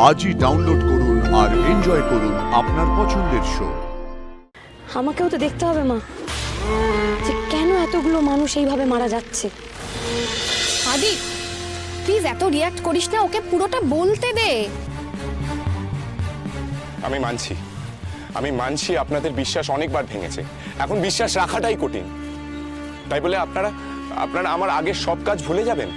আজই ডাউনলোড করুন আর এনজয় করুন আপনার পছন্দের শো। আমাকেও তো দেখতে হবে মা, যে কেন এতগুলো মানুষ এইভাবে মারা যাচ্ছে। আদি প্লিজ এত রিয়াক্ট করিস না, ওকে পুরোটা বলতে দে। আমি মানছি আপনাদের বিশ্বাস অনেকবার ভেঙেছে, এখন বিশ্বাস রাখাটাই কঠিন। তাই বলে আপনারা আমার আগের সব কাজ ভুলে যাবেন?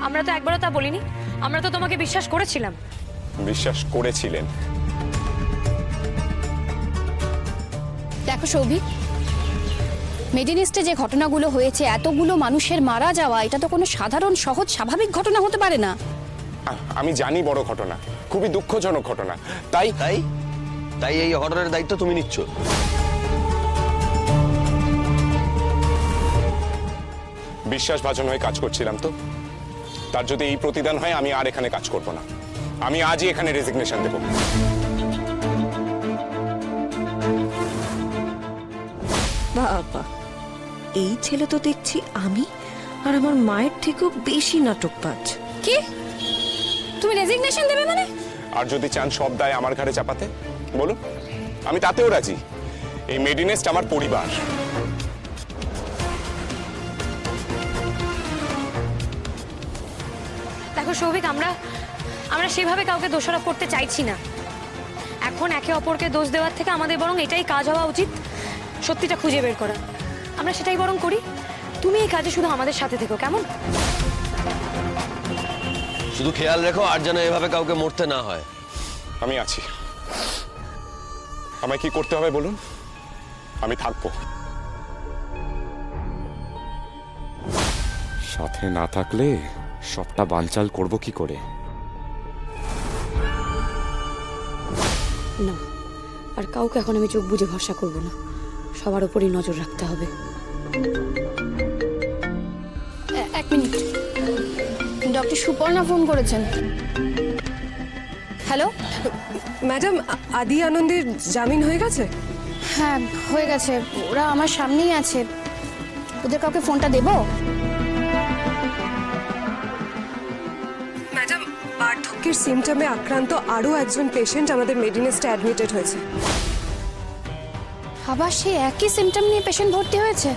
আমরা তো একবারও তা বলিনি, আমরা তো তোমাকে বিশ্বাস করেছিলাম। বিশ্বাস করেছিলেন? দেখো সৌভিক, মেডিনিস্টে যে ঘটনাগুলো হয়েছে, এতগুলো মানুষের মারা যাওয়া, এটা তো কোনো সাধারণ সহজ স্বাভাবিক ঘটনা হতে পারে না। আমি জানি বড় ঘটনা, খুবই দুঃখজনক ঘটনা। তাই তাই তাই এই ঘটনার দায়িত্ব তুমি নিচ্ছ? বিশ্বাসভাজন হয়ে কাজ করছিলাম, তো তার যদি এই প্রতিদান হয় আমি আর এখানে কাজ করব না। আমি আজই এখানে রেজিগনেশন দেব। বাবা, এই ছেলে তো দেখছি আমি আর আমার মায়ের থেকেও বেশি নাটকবাজ। কি তুমি রেজিগনেশন দেবে মানে? আর যদি চান সব দায় আমার ঘাড়ে চাপাতে, বলুন, আমি তাতেও রাজি। এই মেডিনেস্ট আমার পরিবার। দেখো সৌভিক, আমরা সেভাবে কাউকে দোষারোপ করতে চাইছি না। এখন একে অপরকে দোষ দেওয়ার থেকে আমাদের বরং এটাই কাজ হওয়া উচিত, সত্যিটা খুঁজে বের করা। আমরা সেটাই বরং করি। তুমি এই কাজে শুধু আমাদের সাথে থেকো, কেমন? শুধু খেয়াল রেখো আর যেন এভাবে কাউকে মরতে না হয়। আমি আছি। আমায় কি করতে হবে বলুন, আমি থাকবো। সাথে না থাকলে সবটা বানচাল করব কি করে? না, আর কাউকে এখন আমি চোখ বুজে ভরসা করব না। সবার উপরই নজর রাখতে হবে। এক মিনিট, ডক্টর সুপর্ণা ফোন করেছেন। হ্যালো ম্যাডাম, আদি আনন্দের জামিন হয়ে গেছে? হ্যাঁ হয়ে গেছে, ওরা আমার সামনেই আছে। ওদের কাউকে ফোনটা দেবো? ম্যাডাম, বার্ধক্যের সিমটমে আক্রান্ত আরও একজন পেশেন্ট আমাদের মেডিনেস্টে অ্যাডমিটেড হয়েছে। আবার সে একই সিমটম নিয়ে পেশেন্ট ভর্তি হয়েছে?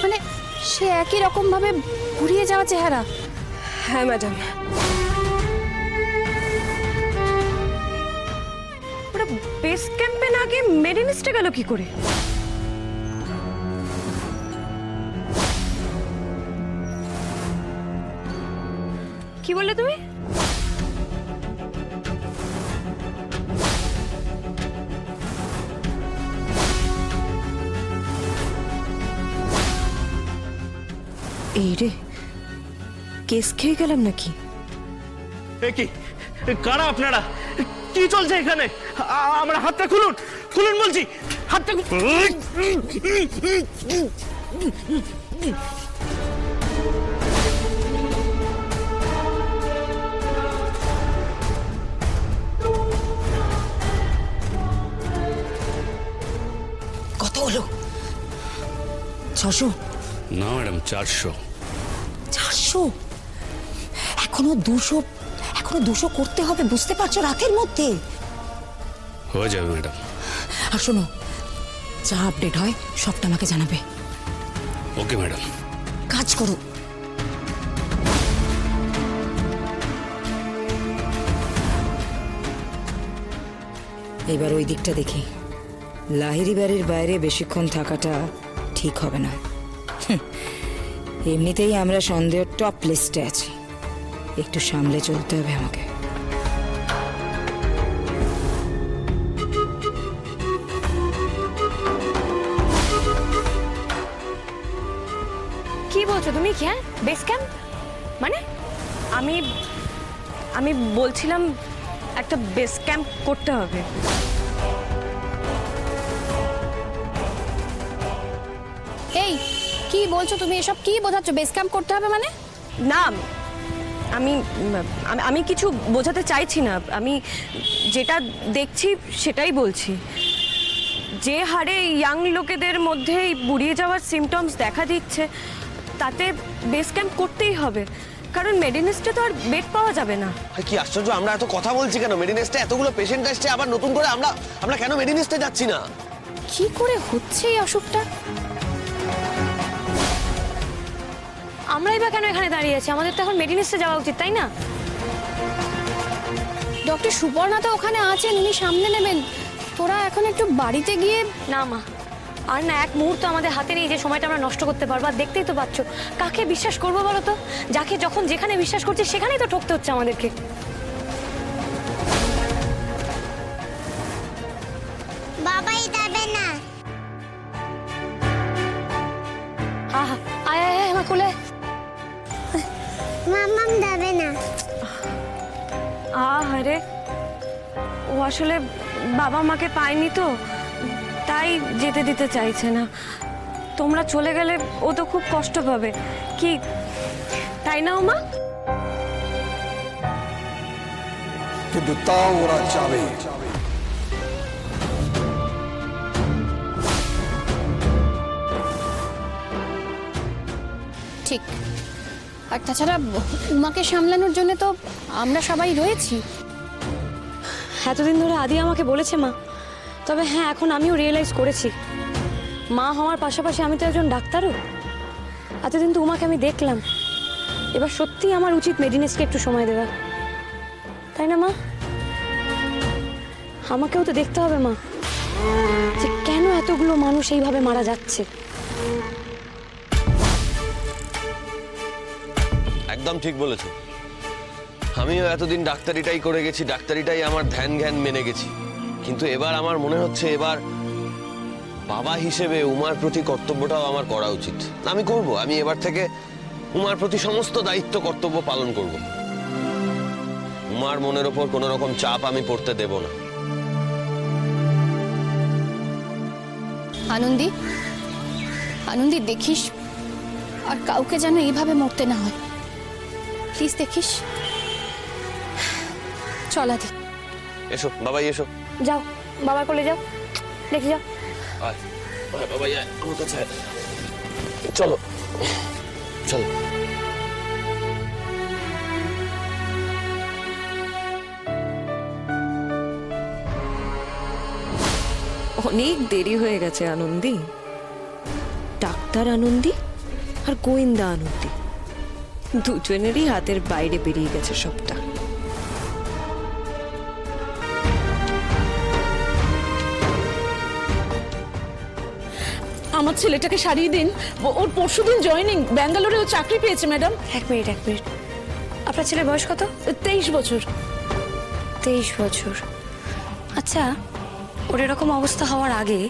মানে সে একই রকম ভাবে ঘুরিয়ে যাওয়া চেহারা? হ্যাঁ ম্যাডাম। ওরা বেস ক্যাম্পে না গিয়ে মেডিনেস্টে গেল কি করে? কি বললে তুমি? এই রে, কেস খেয়ে গেলাম নাকি? কি কারা আপনারা? কি চলছে এখানে? আমরা হাতটা খুলুন, খুলুন বলছি, হাতটা কত হলো? 600? না ম্যাডাম, 400। 400? এখনো 200 করতে হবে, বুঝতে পারছো, রাতের মধ্যে। হয়ে যাবে ম্যাডাম। আর শোনো, যা আপডেট হয় সবটা আমাকে জানাবে। Okay madam. কাজ করো। এবার ওই দিকটা দেখি। লাহিড়ী বাড়ির বাইরে বেশিক্ষণ থাকাটা ঠিক হবে না। এমনিতেই আমরা সন্দেহের টপ লিস্টে আছি, একটু সামলে চলতে হবে আমাকে। কি বলছো তুমি? কি? হ্যাঁ, বেস ক্যাম্প মানে? আমি বলছিলাম একটা বেস ক্যাম্প করতে হবে। এই কি বলছো তুমি? এসব কি বোঝাচ্ছ? বেস ক্যাম্প করতে হবে মানে? না, আমি কিছু বোঝাতে চাইছি না। আমি যেটা দেখছি সেটাই বলছি। যে হারে ইয়াং লোকেদের মধ্যে এই বুড়িয়ে যাওয়ার সিমটমস দেখা দিচ্ছে তাতে বেস ক্যাম্প করতেই হবে, কারণ মেডিনিস্টে তো আর বেড পাওয়া যাবে না। কি আশ্চর্য, আমরা এত কথা বলছি কেন? মেডিনেস্টে এতগুলো পেশেন্ট আসছে, আবার নতুন করে আমরা কেন মেডিনেস্টে যাচ্ছি না? কি করে হচ্ছে এই অসুখটা? আমরাই বা কেন এখানে দাঁড়িয়ে আছি? আমাদের তো এখন মেডিনিস্টে যাওয়া উচিত, তাই না? ডক্টর সুপর্ণা তো ওখানে আছেন, উনি সামনে নেবেন। তোরা এখন একটু বাড়িতে গিয়ে। না মা, আর না এক মুহূর্ত আমাদের হাতে নেই যে সময়টা আমরা নষ্ট করতে পারবো। আর দেখতেই তো পাচ্ছ, কাকে বিশ্বাস করবো বলো তো? যাকে যখন যেখানে বিশ্বাস করছি সেখানেই তো ঠকতে হচ্ছে আমাদেরকে। বাবাই যাবে না। আহা, আয় আয় আয় আমার কোলে। মাম্মাম যাবে না। আরে ও আসলে বাবা মাকে পায়নি তো, তাই যেতে দিতে চাইছে না। তোমরা চলে গেলে ও তো খুব কষ্ট পাবে, কি তাই না মা? কিন্তু তাও ওরা যাবে। ঠিক। আর তাছাড়া উমাকে সামলানোর জন্য তো আমরা সবাই রয়েছি। এতদিন ধরে আদি আমাকে বলেছে মা, তবে হ্যাঁ এখন আমিও রিয়েলাইজ করেছি মা হওয়ার পাশাপাশি আমি তো একজন ডাক্তারও। এতদিন তো উমাকে আমি দেখলাম, এবার সত্যিই আমার উচিত মেডিনেসকে একটু সময় দেওয়া, তাই না মা? আমাকেও তো দেখতে হবে মা, যে কেন এতগুলো মানুষ এইভাবে মারা যাচ্ছে। একদম ঠিক বলেছো। আমিও এতদিন ডাক্তারিটাই করে গেছি, ডাক্তারিটাই আমার ধ্যান জ্ঞান মেনে গেছি, কিন্তু এবার আমার মনে হচ্ছে এবার বাবা হিসেবে উমার প্রতি কর্তব্যটাও আমার করা উচিত। আমি করব, আমি এবার থেকে উমার প্রতি সমস্ত দায়িত্ব কর্তব্য পালন করব। উমার মনের ওপর কোনো রকম চাপ আমি পড়তে দেব না। আনন্দি, আনন্দি দেখিস আর কাউকে যেন এইভাবে মরতে না হয়, প্লিজ দেখিস। চল আদি। এসো বাবাই, এসো। যাও বাবার কোলে যাও, দেখি যাও। আয় বাবাই, আয় আমার কাছে আয়। চলো চলো। অনেক দেরি হয়ে গেছে আনন্দি। ডাক্তার আনন্দি আর গোয়েন্দা আনন্দি দুজনেরই হাতের বাইরে বেরিয়ে গেছে সবটা। আমার ছেলেটাকে সারিয়ে দিন, ওর পরশুদিন জয়েনিং, ব্যাঙ্গালোরে ও চাকরি পেয়েছে ম্যাডাম। এক মিনিট এক মিনিট, আপনার ছেলের বয়স কত? 23 বছর। 23 বছর। আচ্ছা, ওর এরকম অবস্থা হওয়ার আগে